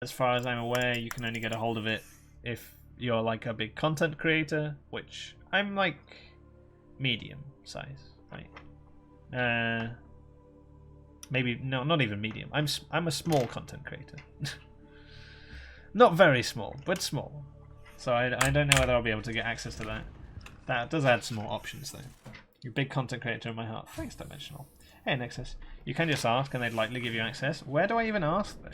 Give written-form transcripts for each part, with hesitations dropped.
as far as I'm aware, you can only get a hold of it if you're like a big content creator, which I'm like medium size, right? Maybe no, not even medium. I'm a small content creator, not very small, but small. So I don't know whether I'll be able to get access to that. That does add some more options though. You're a big content creator in my heart. Thanks, Dimensional. Hey, Nexus. You can just ask and they'd likely give you access. Where do I even ask though?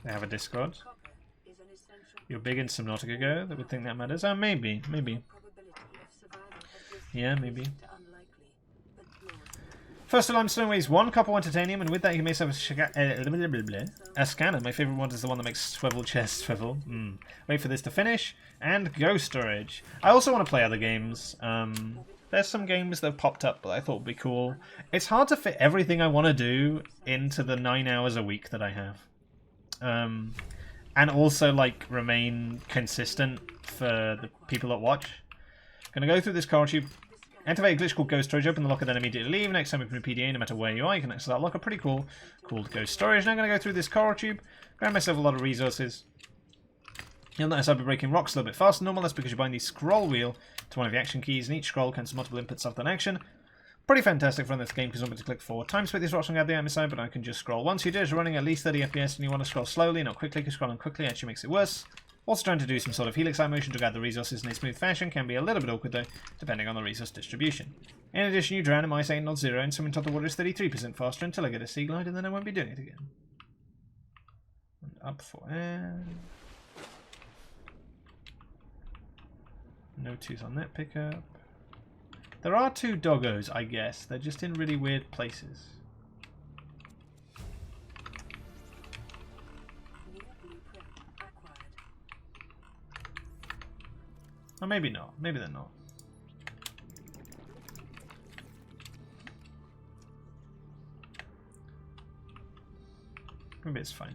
They have a Discord. You're big in Subnautica Go? They would think that matters. Oh, maybe. Yeah, maybe. First of limestone weighs 1 copper, 1 titanium, and with that you can make yourself a scanner. My favourite one is the one that makes swivel chest swivel. Wait for this to finish. And ghost storage. I also want to play other games. There's some games that have popped up that I thought would be cool. It's hard to fit everything I want to do into the 9 hours a week that I have. And also, like, remain consistent for the people that watch. Gonna go through this coral tube. Activate a glitch called Ghost Storage. Open the locker, then immediately leave. Next time you open a PDA, no matter where you are, you can access that locker. Pretty cool. Called Ghost Storage. Now I'm going to go through this coral tube. Grab myself a lot of resources. You'll notice I'll be breaking rocks a little bit faster than normal. That's because you bind the scroll wheel to one of the action keys, and each scroll counts multiple inputs after an action. Pretty fantastic fun this game because I'm going to click 4 times to put these rocks on the other side, but I can just scroll. Once you do, it's running at least 30 FPS, and you want to scroll slowly, not quickly, because scrolling quickly actually makes it worse. Also trying to do some sort of helix motion to gather resources in a smooth fashion can be a little bit awkward though, depending on the resource distribution. In addition, you drown at minus 8 not 0, and swimming top of the water is 33% faster until I get a sea glide, and then I won't be doing it again. And up for air. No tooth on that pickup. There are 2 doggos, I guess. They're just in really weird places. Or maybe not. Maybe they're not. Maybe it's fine.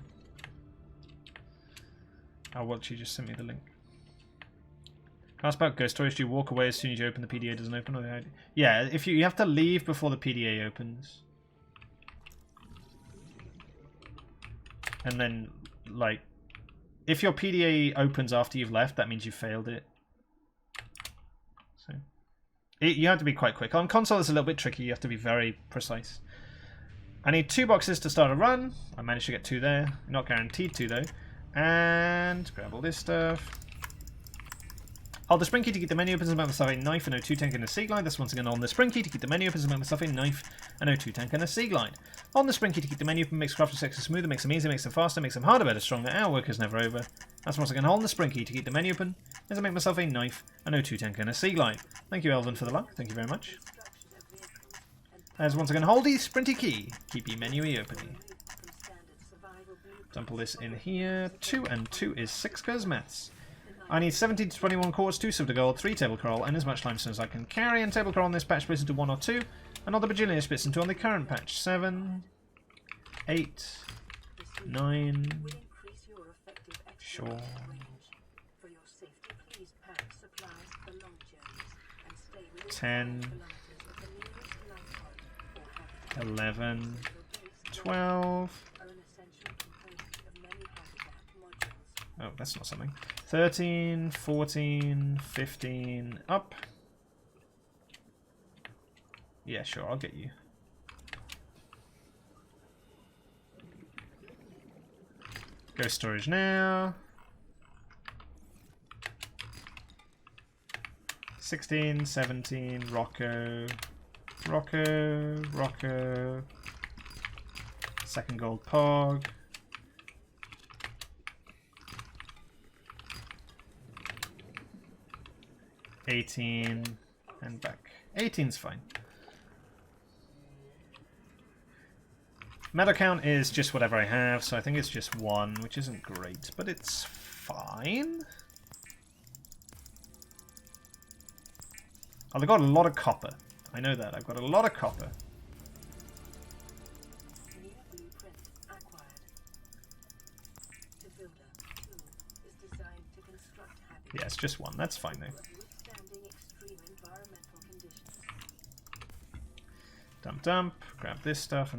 Oh, well, she just sent me the link. Ask about ghost storage. Do you walk away as soon as you open the PDA doesn't open? Or the ID? Yeah, if you have to leave before the PDA opens. And then, like, if your PDA opens after you've left, that means you failed it. So, you have to be quite quick. On console, it's a little bit tricky. You have to be very precise. I need 2 boxes to start a run. I managed to get 2 there. Not guaranteed 2 though. And grab all this stuff. Hold the spring key to keep the menu open and make myself a knife and O2 tank and a sea glide. That's once again on the spring key to keep the menu open and make myself a knife and O2 tank and a sea glide. On the spring key to keep the menu open makes crafting section smoother, makes them easier, makes them faster, makes them harder, better, stronger. Our work is never over. That's once again hold the spring key to keep the menu open as I make myself a knife, an O2 tank and a sea glide. Thank you, Elvin, for the luck. Thank you very much. As once again hold the sprinty key, keep the menu open. Dump all this in here. 2 and 2 is 6 because maths. I need 17 to 21 quartz, 2 silver gold, 3 table coral, and as much limestone as I can carry. And table coral on this patch splits into 1 or 2, and all the bajillion splits into on the current patch. 7, 8, 9. Sure. 10, 11, 12. Oh, that's not something. 13, 14, 15, up. Yeah, sure, I'll get you. Go storage now. 16, 17, Rocco. Second gold pog. 18 and back. 18's fine. Metal count is just whatever I have, so I think it's just 1, which isn't great, but it's fine. Oh, I've got a lot of copper. I know that. I've got a lot of copper. Yeah, it's just 1. That's fine though. dump, grab this stuff,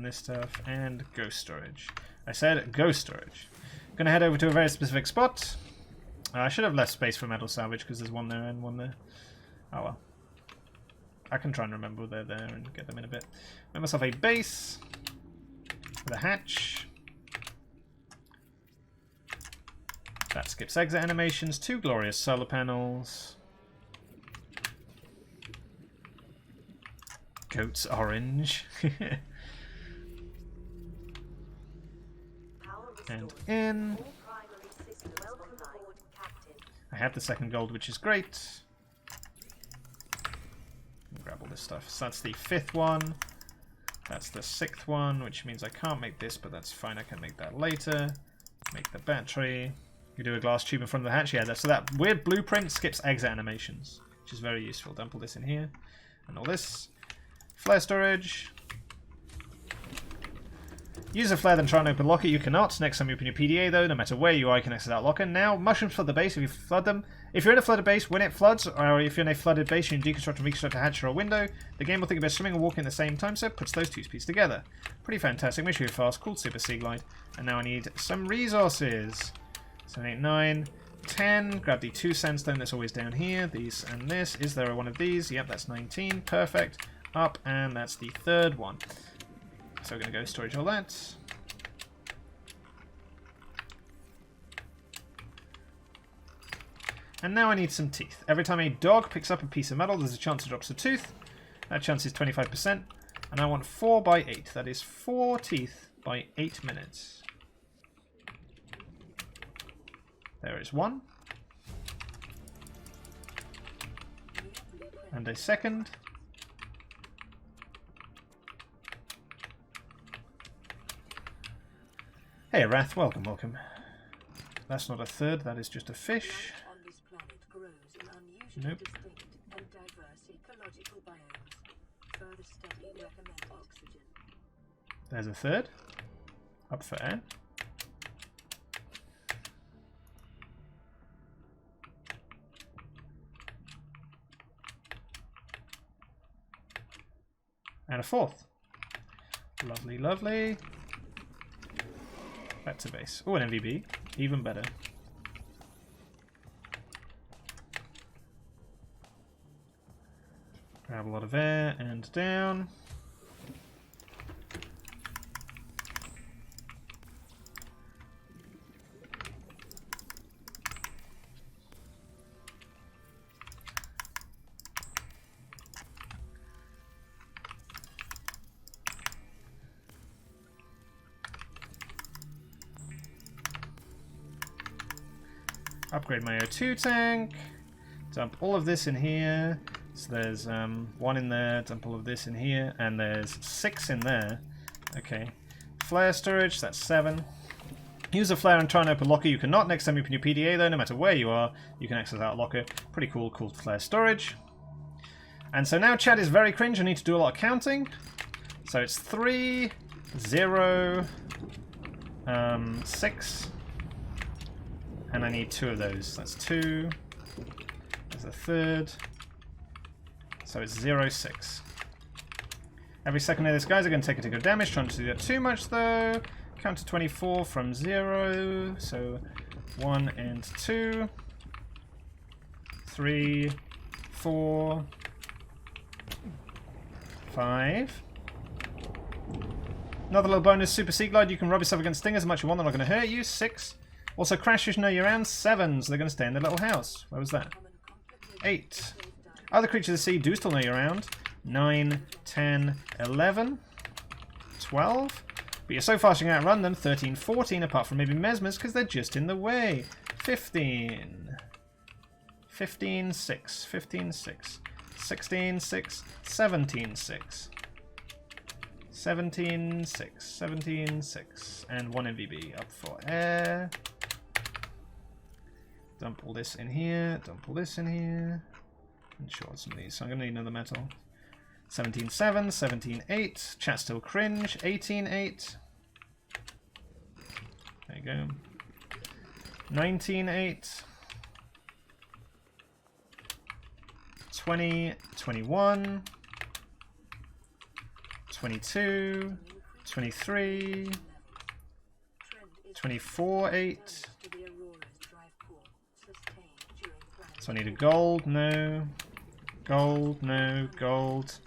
and ghost storage. I said ghost storage. Gonna head over to a very specific spot. I should have left space for metal salvage because there's one there and one there. Oh well. I can try and remember they're there and get them in a bit. Make myself a base with a hatch. That skips exit animations. 2 glorious solar panels. Goat's orange. And in. I have the second gold, which is great. Grab all this stuff. So that's the 5th one. That's the 6th one, which means I can't make this, but that's fine. I can make that later. Make the battery. You do a glass tube in front of the hatch. Yeah, so that weird blueprint skips exit animations, which is very useful. Dump all this in here. And all this. Flare storage. Use a flare, then try and open locker. You cannot. Next time you open your PDA, though, no matter where you are, you can exit that locker. Now, mushrooms flood the base if you flood them. If you're in a flooded base, when it floods, or if you're in a flooded base, you can deconstruct and reconstruct a hatch or a window. The game will think about swimming and walking at the same time, so it puts those two pieces together. Pretty fantastic. Make sure you're fast. Cool Super Sea Glide. And now I need some resources. 7, 8, 9, 10. Grab the 2 sandstone that's always down here. These and this. Is there one of these? Yep, that's 19. Perfect. Up, and that's the 3rd one. So we're going to go storage all that. And now I need some teeth. Every time a dog picks up a piece of metal, there's a chance it drops a tooth. That chance is 25%. And I want 4 by 8. That is 4 teeth by 8 minutes. There is 1. And a second. Hey Wrath, welcome, welcome. That's not a 3rd, that is just a fish. Nope. There's a 3rd. Up for air. And a 4th. Lovely, lovely. Back to base. Oh, an MVB. Even better. Grab a lot of air and down. Upgrade my O2 tank. Dump all of this in here. So there's 1 in there. Dump all of this in here. And there's 6 in there. Okay. Flare storage, that's 7. Use a flare and try and open locker. You cannot. Next time you open your PDA, though, no matter where you are, you can access that locker. Pretty cool, cool flare storage. And so now chat is very cringe. I need to do a lot of counting. So it's 3, 0, 6. And I need 2 of those. That's 2. There's a 3rd. So it's 0, 6. Every second of this guys are going to take a tick of damage. Trying to do that too much though. Count to 24 from 0. So 1 and 2. 3, 4, 5. Another little bonus, Super Sea Glide. You can rub yourself against stingers as much as you want. They're not going to hurt you. 6. Also, crashes know you're around. 7, so they're going to stay in their little house. Where was that? 8. Other creatures of the sea do still know you're around. 9, 10, 11, 12. But you're so fast you can outrun them. 13, 14, apart from maybe Mesmers, because they're just in the way. 15. 15, 6. 15, 6. 16, 6. 17, 6. 17, 6. 17, 6. And 1 MVB up for air. Dump all this in here. Dump all this in here. And short some of these. So I'm going to need another metal. 17, 7. 17, 8. Chat still cringe. 18, 8. There you go. 19, 8. 20, 21. 22, 23, 24, 8. So I need a gold, no. Gold, no, gold.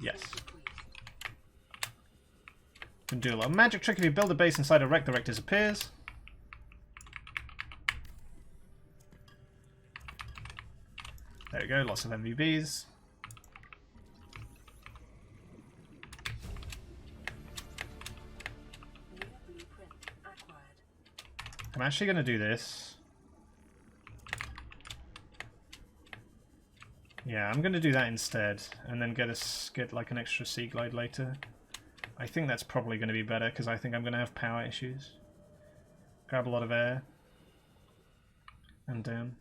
Yes. Can do a little magic trick. If you build a base inside a wreck, the wreck disappears. There we go, lots of MVBs. I'm actually going to do this. Yeah, I'm going to do that instead, and then get like an extra sea glide later. I think that's probably going to be better, because I think I'm going to have power issues. Grab a lot of air. And down.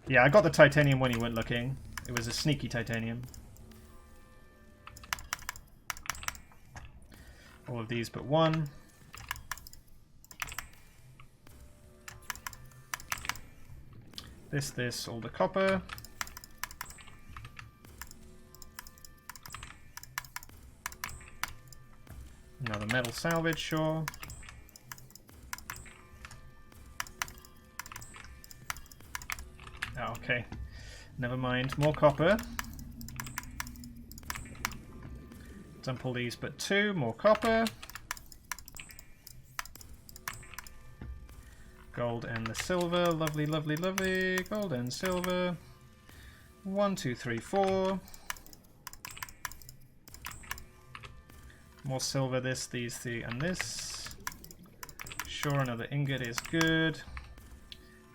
Yeah, I got the titanium when you weren't looking. It was a sneaky titanium. All of these but one. This, all the copper. Another metal salvage, sure. Oh, okay. Never mind. More copper. Dump all these but two. More copper. Gold and the silver. Lovely, lovely, lovely. Gold and silver. 1, 2, 3, 4. More silver, this, these, three, and this. Sure, another ingot is good.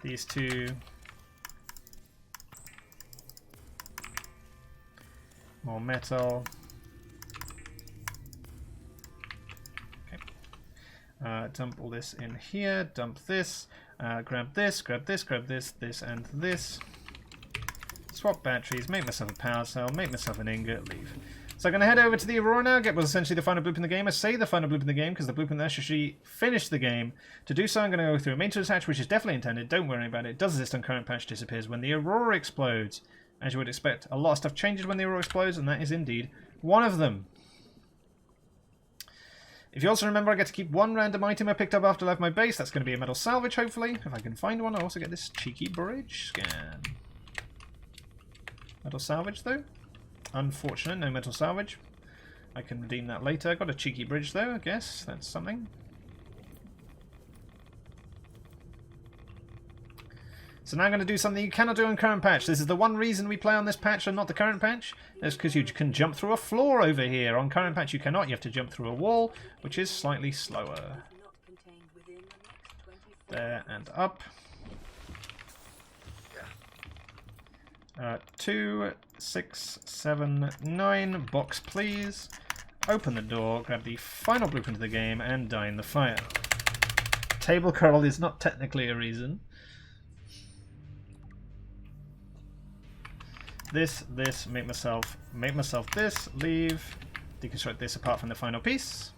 These two. More metal. Okay. Dump all this in here. Dump this. Grab this, grab this, grab this, this, and this. Swap batteries. Make myself a power cell. Make myself an ingot. Leave. So I'm going to head over to the Aurora now, get what's essentially the final blueprint in the game. I say the final blueprint in the game because the blueprint actually finished the game. To do so, I'm going to go through a maintenance hatch, which is definitely intended. Don't worry about it. It does exist on current patch, disappears when the Aurora explodes. As you would expect, a lot of stuff changes when the Aurora explodes, and that is indeed one of them. If you also remember, I get to keep one random item I picked up after I left my base. That's going to be a metal salvage, hopefully. If I can find one, I also get this cheeky bridge scan. Metal salvage, though. Unfortunate, no metal salvage. I can redeem that later. Got a cheeky bridge though, I guess. That's something. So now I'm going to do something you cannot do on current patch. This is the one reason we play on this patch and not the current patch. That's because you can jump through a floor over here. On current patch you cannot. You have to jump through a wall, which is slightly slower. There and up. 2, 6, 7, 9. Box, please. Open the door, grab the final blueprint of the game, and die in the fire. Table curl is not technically a reason. This, make myself this, leave, deconstruct this apart from the final piece.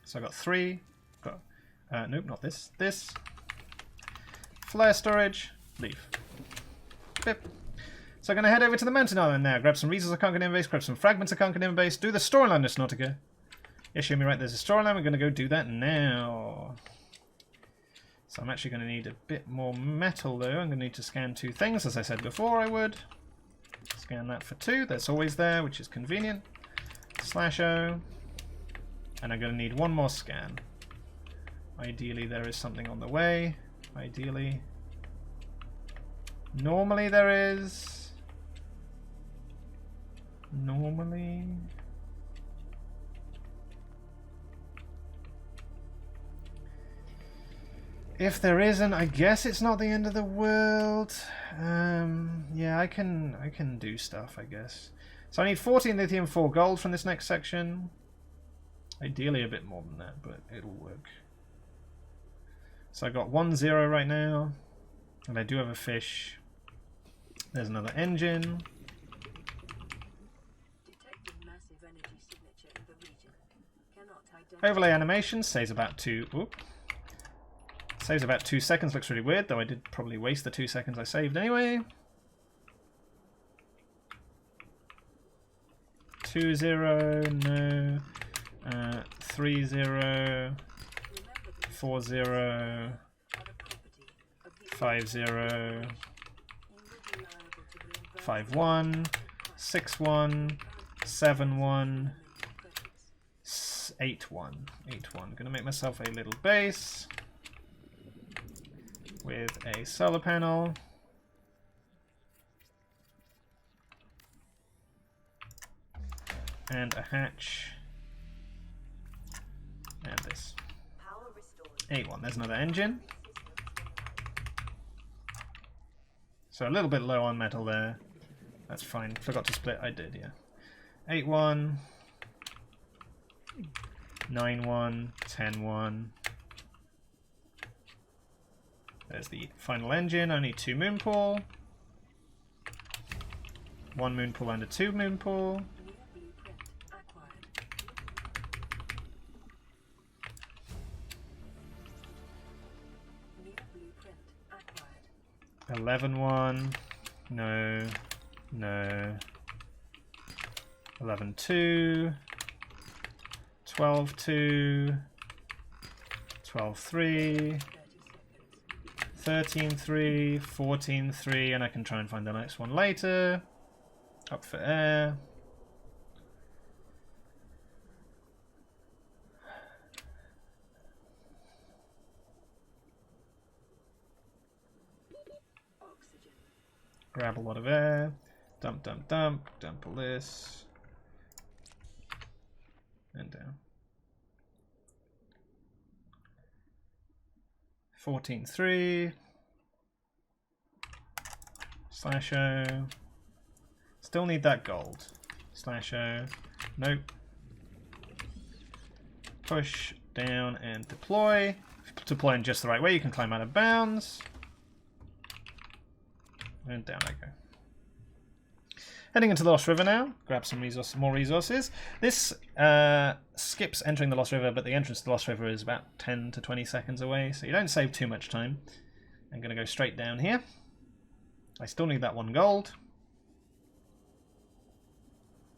So I got 3. Got nope, not this. This. Flare storage. Leave. Bip. So I'm going to head over to the mountain island now. Grab some resources I can't get in base. Grab some fragments I can't get in base. Do the storyline of Subnautica. Yes, you hear me right. There's a storyline. We're going to go do that now. So I'm actually going to need a bit more metal though. I'm going to need to scan 2 things, as I said before I would. Scan that for 2. That's always there, which is convenient. /O. And I'm going to need one more scan. Ideally there is something on the way. Ideally. Normally there is. Normally. If there isn't, I guess it's not the end of the world. Yeah, I can do stuff, I guess. So I need 14 lithium, 4 gold from this next section. Ideally a bit more than that, but it'll work. So I got 1 0 right now, and I do have a fish. There's another engine. Overlay animation says about 2. Oop. Saves about 2 seconds, looks really weird, though I did probably waste the 2 seconds I saved anyway. 2-0, no. 3-0. 4-0. 5-0. 5-1. 6-1. 7-1. 8-1. 8-1. Gonna make myself a little base with a solar panel. And a hatch. And this. 8-1. There's another engine. So a little bit low on metal there. That's fine. Forgot to split. I did, yeah. 8-1. 9-1. 10-1. There's the final engine. Only 2 moon pool. 1 moon pool and a 2 moon pool. 11-1. No. No. 11-2. 12-2. 12-3. 13-3. 14-3. And I can try and find the next one later. Up for air. Grab a lot of air. Dump, dump, dump. Dump all this. And down. 14-3. Slash O. Still need that gold. Slash O. Nope. Push down and deploy. Deploy in just the right way. You can climb out of bounds. And down I go. Heading into the Lost River now. Grab some more resources. This skips entering the Lost River, but the entrance to the Lost River is about 10 to 20 seconds away, so you don't save too much time. I'm going to go straight down here. I still need that 1 gold.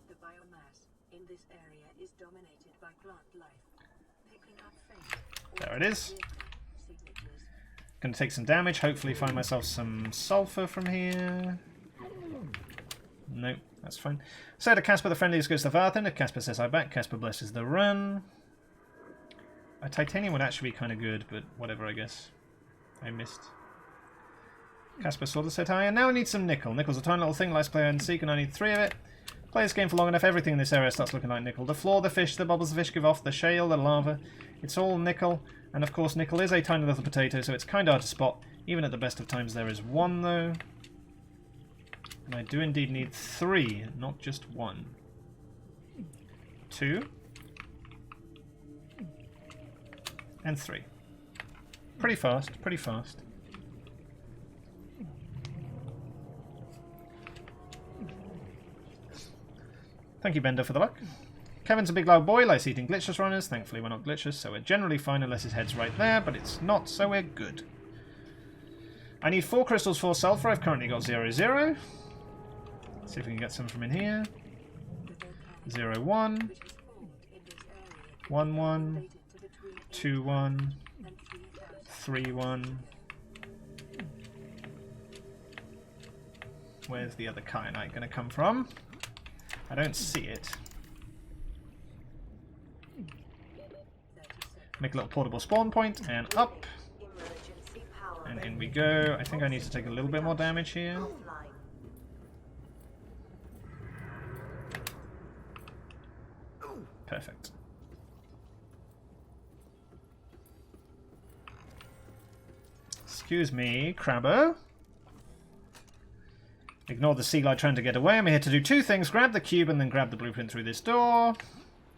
The biomass in this area is dominated by plant life. Picking up faint. There it is. Going to take some damage, hopefully find myself some sulfur from here. Nope, that's fine. So to Casper, the friendliest goes to Varthan. If Casper says I back, Casper blesses the run. A titanium would actually be kind of good, but whatever, I guess. I missed. Casper sort of said hi, and now I need some nickel. Nickel's a tiny little thing, let's play hide and seek, and I need 3 of it. Play this game for long enough, everything in this area starts looking like nickel. The floor, the fish, the bubbles the fish give off, the shale, the lava. It's all nickel. And of course nickel is a tiny little potato, so it's kind of hard to spot. Even at the best of times there is 1 though. And I do indeed need 3, not just 1. 2. And 3. Pretty fast, pretty fast. Thank you, Bender, for the luck. Kevin's a big loud boy, likes eating glitchless runners. Thankfully we're not glitchless, so we're generally fine unless his head's right there, but it's not, so we're good. I need 4 crystals for sulfur. I've currently got 0-0. See if we can get some from in here. 0-1. 1-1. 2-1. 3-1. Where's the other kyanite going to come from? I don't see it. Make a little portable spawn point, and up. And in we go. I think I need to take a little bit more damage here. Perfect. Excuse me, Crabbo. Ignore the sea glide trying to get away. I'm here to do 2 things. Grab the cube and then grab the blueprint through this door.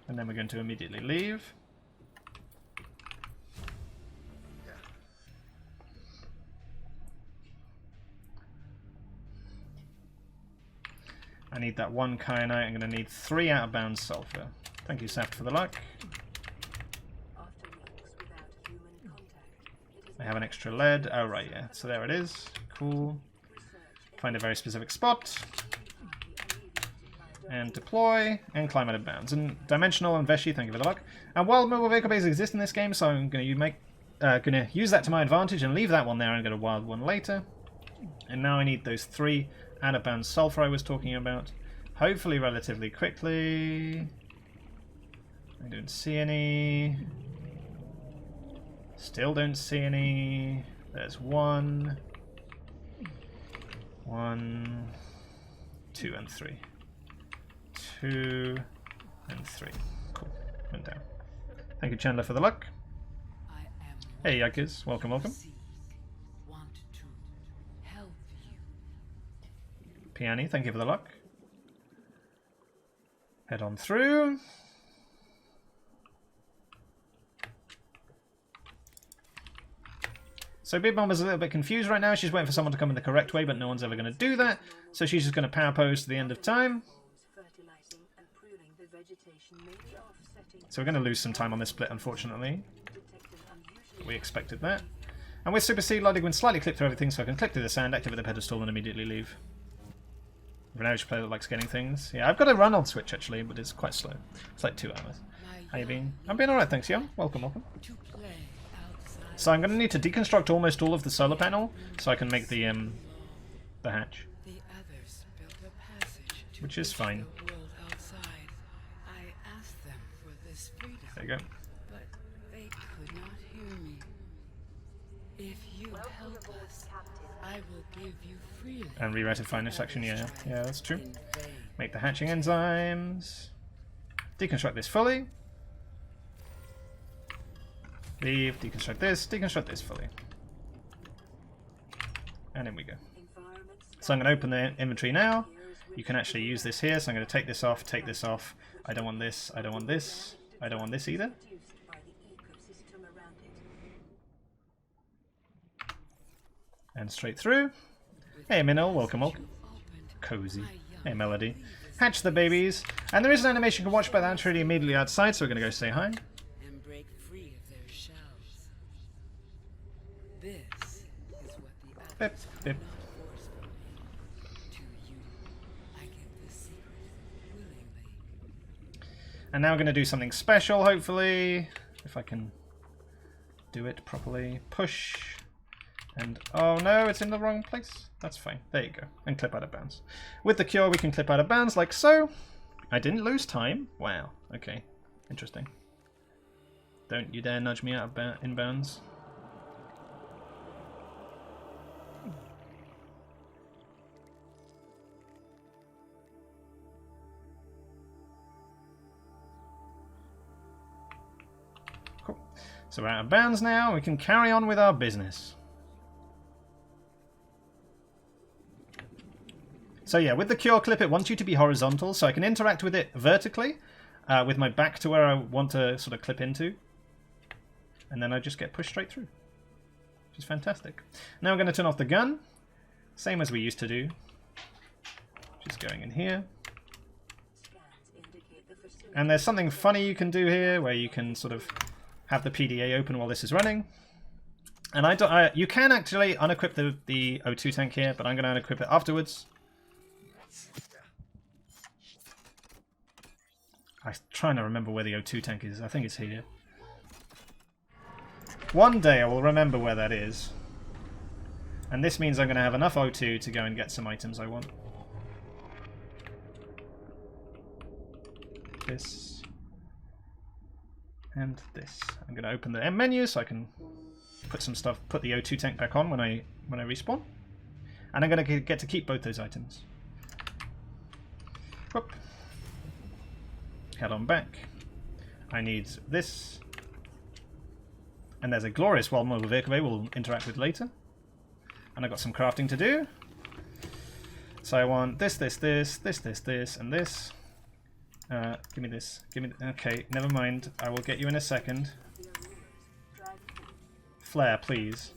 And then we're going to immediately leave. I need that 1 kyanite. I'm going to need 3 out of bounds sulfur. Thank you, Saft, for the luck. After weeks without human contact, it is I have an extra lead. Oh, right, yeah. So there it is. Cool. Find a very specific spot. And deploy. And climb out of bounds. And Dimensional and Veshi, thank you for the luck. And while mobile vehicle bays exist in this game, so I'm going to use that to my advantage and leave that one there and get a wild one later. And now I need those 3 out of bounds sulfur I was talking about. Hopefully relatively quickly. I don't see any. Still don't see any. There's 1. 1, 2, and 3. 2 and 3. Cool. Went down. Thank you, Chandler, for the luck. Hey, Yakis. Welcome, welcome. Piani, thank you for the luck. Head on through. So Big Mama's a little bit confused right now. She's waiting for someone to come in the correct way, but no one's ever going to do that. So she's just going to power pose to the end of time. So we're going to lose some time on this split, unfortunately. We expected that. And with Super Seed, Lighting, slightly clip through everything so I can click through the sand, activate the pedestal, and immediately leave. Renage player that likes getting things. Yeah, I've got a run on Switch actually, but it's quite slow. It's like 2 hours. How you been? I'm being alright, thanks, Young. Welcome, welcome. So I'm going to need to deconstruct almost all of the solar panel so I can make the hatch. Which is fine. There you go. And rewrite a final section, yeah, that's true. Make the hatching enzymes. Deconstruct this fully. Leave, deconstruct this fully. And in we go. So I'm going to open the inventory now. You can actually use this here, so I'm going to take this off, I don't want this, I don't want this, I don't want this either. And straight through. Hey Minnow, welcome, welcome. Cozy. Hey Melody. Hatch the babies. And there is an animation you can watch, but that's really immediately outside, so we're going to go say hi. And break free of their shells. This is what the Bip, bip. to you. I give the secret willingly. And now we're going to do something special, hopefully. If I can do it properly. Push. And, oh no, it's in the wrong place. That's fine. There you go. And clip out of bounds. With the cure, we can clip out of bounds like so. I didn't lose time. Wow. Okay. Interesting. Don't you dare nudge me out of inbounds. Cool. So we're out of bounds now. We can carry on with our business. So yeah, with the cure clip, it wants you to be horizontal, so I can interact with it vertically, with my back to where I want to sort of clip into. And then I just get pushed straight through, which is fantastic. Now we're going to turn off the gun, same as we used to do. Just going in here. And there's something funny you can do here, where you can sort of have the PDA open while this is running. And you can actually unequip the O2 tank here, but I'm going to unequip it afterwards. I'm trying to remember where the O2 tank is. I think it's here. One day I will remember where that is. And this means I'm going to have enough O2 to go and get some items I want. This. And this. I'm going to open the M menu so I can put some stuff, put the O2 tank back on when I respawn. And I'm going to get to keep both those items. Whoop. Head on back. I need this. And there's a glorious wild mobile vehicle bay we'll interact with later. And I've got some crafting to do. So I want this, and this. Give me this. Okay, never mind. I will get you in a second. Flare, please.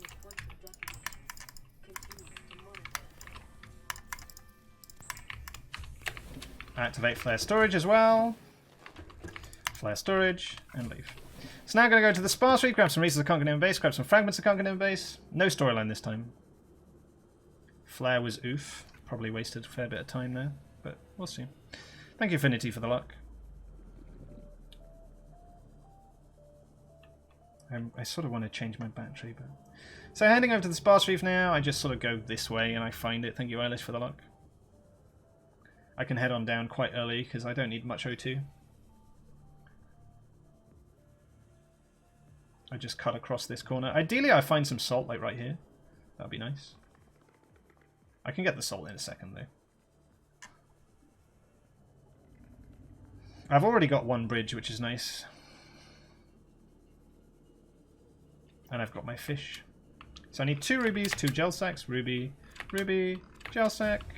Activate flare storage as well. Flare storage and leave. So now I'm going to go to the sparse reef, grab some resources I can't get in base, grab some fragments I can't get in base. No storyline this time. Flare was oof. Probably wasted a fair bit of time there, but we'll see. Thank you, Affinity, for the luck. I sort of want to change my battery, but... So heading over to the sparse reef now, I just sort of go this way and I find it. Thank you, Eilish, for the luck. I can head on down quite early because I don't need much O2. I just cut across this corner. Ideally, I find some salt like right here. That'd be nice. I can get the salt in a second, though. I've already got one bridge, which is nice. And I've got my fish. So I need 2 rubies, 2 gel sacks. Ruby, ruby, gel sack.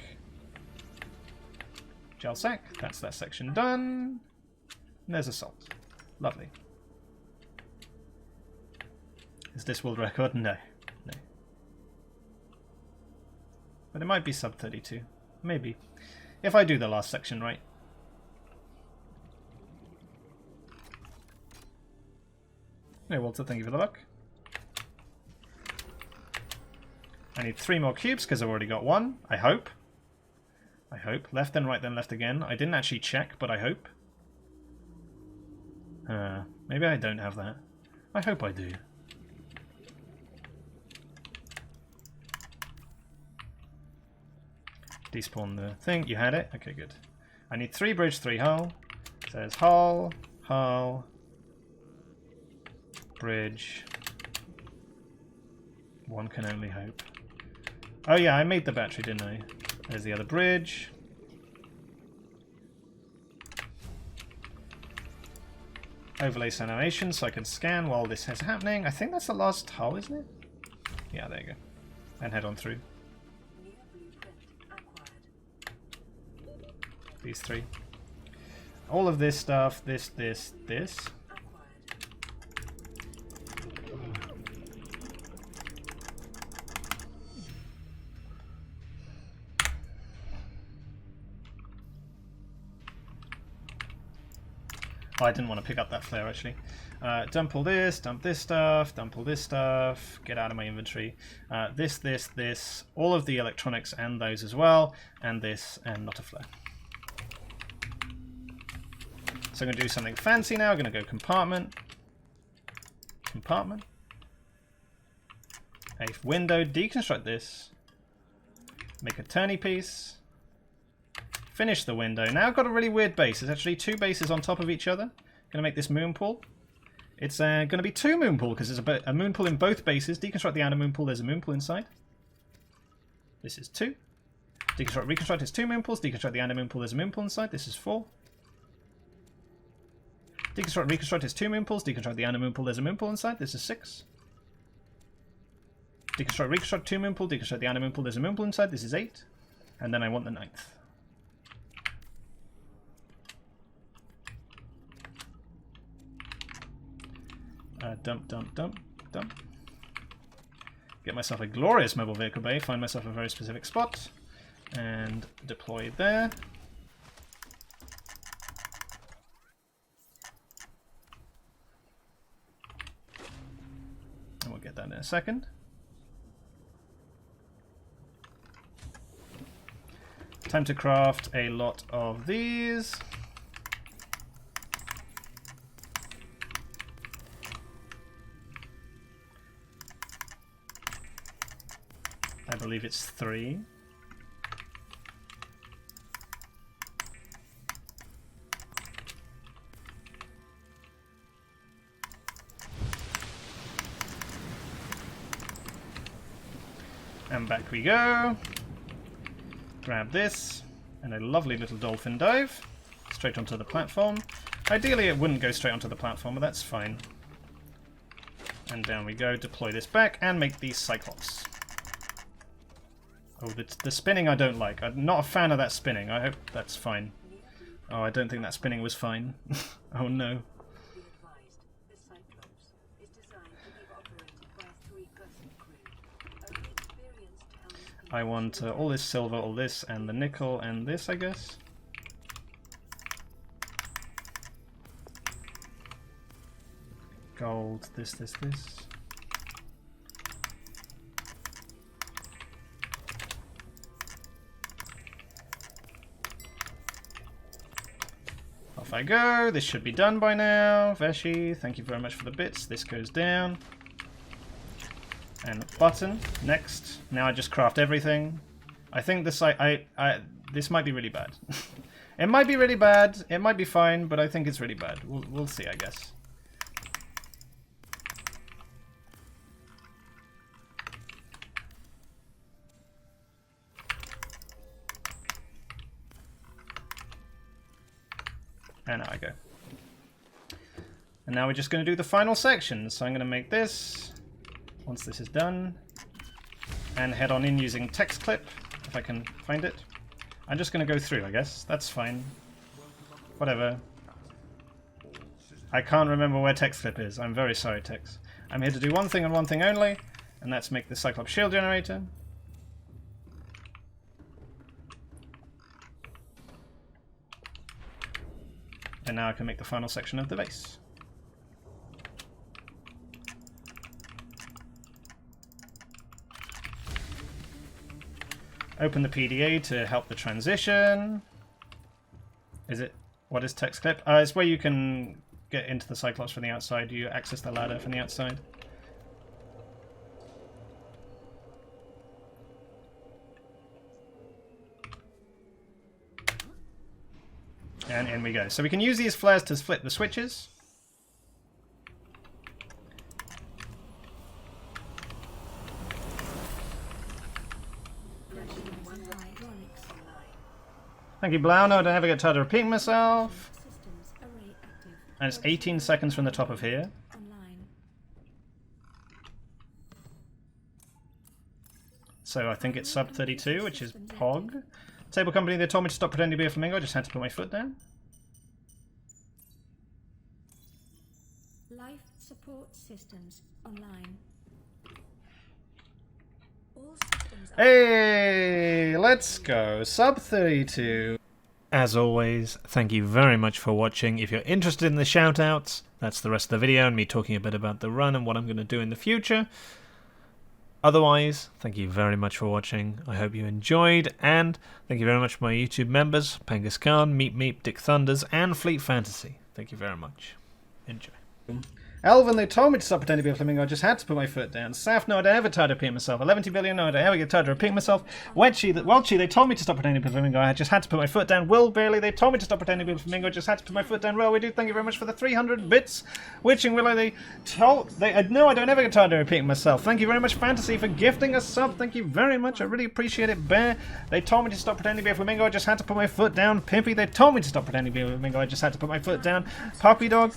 Gel sack. That's that section done. And there's a salt. Lovely. Is this world record? No. No. But it might be sub 32. Maybe. If I do the last section right. Hey Walter, thank you for the luck. I need 3 more cubes because I've already got 1. I hope. I hope. Left then right then left again. I didn't actually check, but I hope. Maybe I don't have that. I hope I do. Despawn the thing. You had it? Okay, good. I need 3 bridge, 3 hull. It says hull, hull, bridge. One can only hope. Oh yeah, I made the battery, didn't I? There's the other bridge. Overlay some animation so I can scan while this is happening. I think that's the last hull, isn't it? Yeah, there you go. And head on through. These 3. All of this stuff, this. Oh, I didn't want to pick up that flare actually. Dump all this, dump this stuff, dump all this stuff, get out of my inventory. This, all of the electronics and those as well, and this, and not a flare. So I'm going to do something fancy now. I'm going to go compartment. Compartment. A window. Deconstruct this. Make a turny piece. Finish the window. Now I've got a really weird base. There's actually 2 bases on top of each other. Going to make this moon pool. It's going to be 2 moon pool because there's a moon pool in both bases. Deconstruct the outer moon pool. There's a moon pool inside. This is 2. Deconstruct, reconstruct is 2 moon pools. Deconstruct the outer moon pool. There's a moon pool inside. This is 4. Deconstruct, reconstruct is 2 moon pools. Deconstruct the outer moon pool. There's a moon pool inside. This is 6. Deconstruct, reconstruct 2 moon pool. Deconstruct the outer moon pool. There's a moon pool inside. This is 8. And then I want the 9th. Dump, dump, dump, dump. Get myself a glorious mobile vehicle bay. Find myself a very specific spot. And deploy there. And we'll get that in a second. Time to craft a lot of these. I believe it's 3. And back we go. Grab this, and a lovely little dolphin dive. Straight onto the platform. Ideally it wouldn't go straight onto the platform, but that's fine. And down we go, deploy this back, and make these cyclops. Oh, the spinning I don't like. I'm not a fan of that spinning. I hope that's fine. Oh, I don't think that spinning was fine. Oh no. I want all this silver, all this, and the nickel, and this, I guess. gold, this. Off I go. This should be done by now. Veshi, thank you very much for the bits. This goes down. And button. Next. Now I just craft everything. I think this this might be really bad. It might be really bad. It might be fine, but I think it's really bad. We'll see, I guess. And now I go. And now we're just going to do the final section. So I'm going to make this, once this is done, and head on in using text clip, if I can find it. I'm just going to go through, I guess. That's fine. Whatever. I can't remember where text clip is. I'm very sorry, Tex. I'm here to do one thing and one thing only, and that's make the Cyclops shield generator. And now I can make the final section of the base. Open the PDA to help the transition. Is it? What is text clip? It's where you can get into the Cyclops from the outside. You access the ladder from the outside. And in we go. So we can use these flares to flip the switches. Thank you, Blau. No, I don't ever get tired of repeating myself. And it's 18 seconds from the top of here. So I think it's sub 32, which is POG. Table company, they told me to stop pretending to be a flamingo. I just had to put my foot down. Life support systems online. All systems are Hey, let's go. Sub 32. As always, thank you very much for watching. If you're interested in the shoutouts, that's the rest of the video and me talking a bit about the run and what I'm going to do in the future. Otherwise, thank you very much for watching. I hope you enjoyed, and thank you very much for my YouTube members, Pengus Khan, Meep Meep, Dick Thunders, and Fleet Fantasy. Thank you very much. Enjoy. Alvin, they told me to stop pretending to be a flamingo. I just had to put my foot down. Saf, no, I don't ever tired of repeating myself. 11 billion, no, I don't ever get tired of repeating myself. Welchie, they told me to stop pretending to be a flamingo. I just had to put my foot down. Will Bailey, they told me to stop pretending to be a flamingo. I just had to put my foot down. Well, we do. Thank you very much for the 300 bits. Witching Willow, they told... no, I don't ever get tired of repeating myself. Thank you very much, Fantasy, for gifting a sub. Thank you very much. I really appreciate it. Bear, they told me to stop pretending to be a flamingo. I just had to put my foot down. Pimpy, they told me to stop pretending to be a flamingo. I just had to put my foot down. Puppy Dog,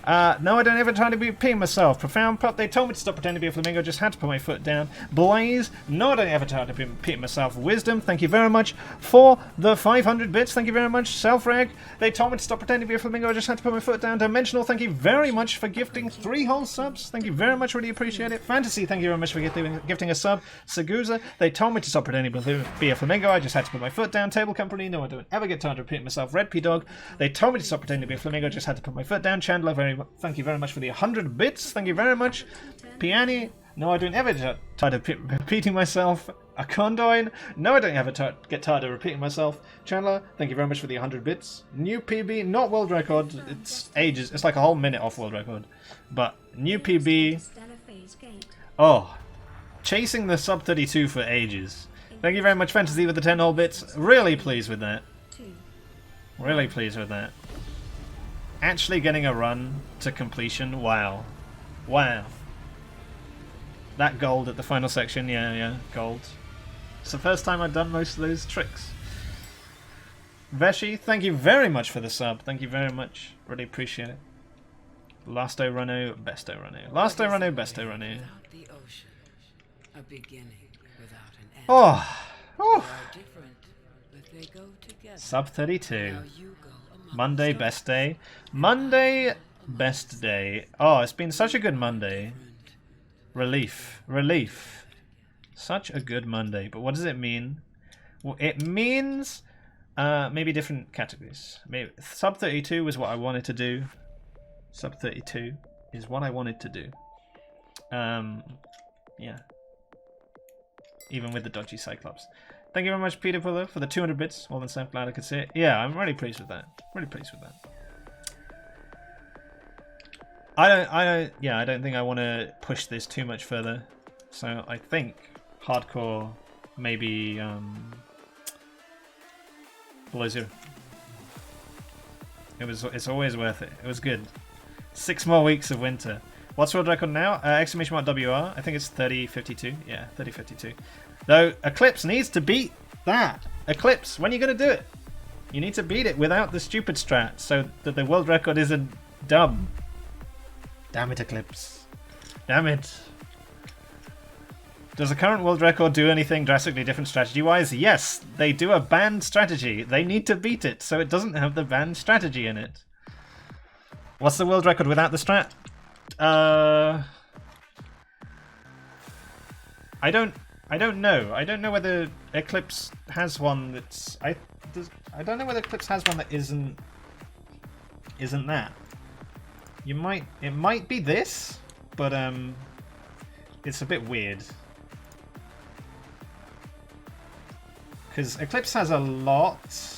no, I don't ever try to be repeating myself. Profound Pup, they told me to stop pretending to be a flamingo, just had to put my foot down. Blaze, no, I don't ever try to be repeating myself. Wisdom, thank you very much for the 500 bits, thank you very much. Self-reg, they told me to stop pretending to be a flamingo, I just had to put my foot down. Dimensional, thank you very much for gifting 3 whole subs, thank you very much, really appreciate it. Fantasy, thank you very much for gifting a sub. Saguza, they told me to stop pretending to be a flamingo, I just had to put my foot down. Table Company, no, I don't ever get tired of repeating myself. Red P Dog, they told me to stop pretending to be a flamingo, I just had to put my foot down. Chandler, thank you very much for the 100 bits, thank you very much. Piani, no, I don't ever get tired of repeating myself. A Condoin, no, I don't ever get tired of repeating myself. Chandler, thank you very much for the 100 bits. New PB, not world record, it's ages, it's like a whole minute off world record. But new PB, oh, chasing the sub 32 for ages. Thank you very much, Fantasy, with the 10 whole bits. Really pleased with that. Really pleased with that. Actually getting a run to completion, wow. Wow. That gold at the final section, yeah, gold. It's the first time I've done most of those tricks. Veshi, thank you very much for the sub. Thank you very much. Really appreciate it. Last O'Runo, best O'Runo. Last O'Runo, best O'Runo. Without the ocean, a beginning without an end. Oh, They are different, but they go together. sub 32. Now you go among Monday, stars. best day. Monday, best day. Oh, it's been such a good Monday. Relief. Relief. Such a good Monday. But what does it mean? Well, it means maybe different categories. Maybe sub 32 was what I wanted to do. Sub 32. is what I wanted to do. Yeah. Even with the dodgy Cyclops. Thank you very much, Peter, for the 200 bits. More than so glad I could see it. Yeah, I'm really pleased with that. Really pleased with that. I don't think I want to push this too much further. So I think hardcore, maybe below 0. It's always worth it. It was good. 6 more weeks of winter. What's world record now? Exclamation mark WR. I think it's 30:52. Yeah, 30:52. Though Eclipse needs to beat that. Eclipse, when are you going to do it? You need to beat it without the stupid strat so that the world record isn't dumb. Damn it, Eclipse. Damn it. Does the current world record do anything drastically different strategy-wise? Yes, they do a banned strategy. They need to beat it so it doesn't have the banned strategy in it. What's the world record without the strat? I don't know. I don't know whether Eclipse has one that's I don't know whether Eclipse has one that isn't that. It might be this, but it's a bit weird. Because Eclipse has a lot.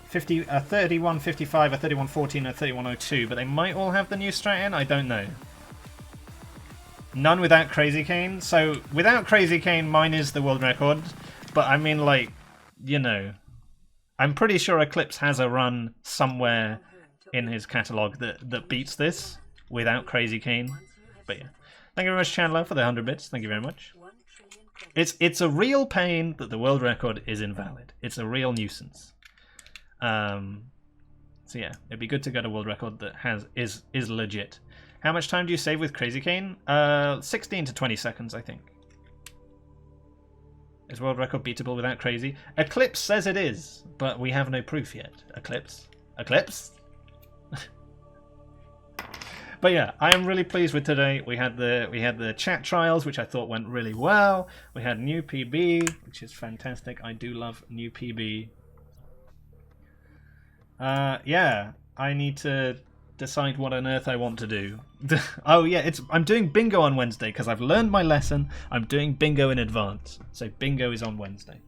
3155, a 3114, a 3102, but they might all have the new strat in. I don't know. None without Crazy Cane. So without Crazy Cane, mine is the world record. But I mean, like, you know, I'm pretty sure Eclipse has a run somewhere in his catalogue that beats this without Crazy Cane. But yeah, thank you very much, Chandler, for the 100 bits. Thank you very much. It's a real pain that the world record is invalid. It's a real nuisance. So yeah, it'd be good to get a world record that is legit. How much time do you save with Crazy Cane? 16 to 20 seconds, I think. Is world record beatable without Crazy? Eclipse says it is, but we have no proof yet. Eclipse? But yeah, I am really pleased with today. We had the chat trials, which I thought went really well. We had new PB, which is fantastic. I do love new PB. Yeah, I need to decide what on earth I want to do. Oh yeah, I'm doing bingo on Wednesday because I've learned my lesson. I'm doing bingo in advance, so bingo is on Wednesday.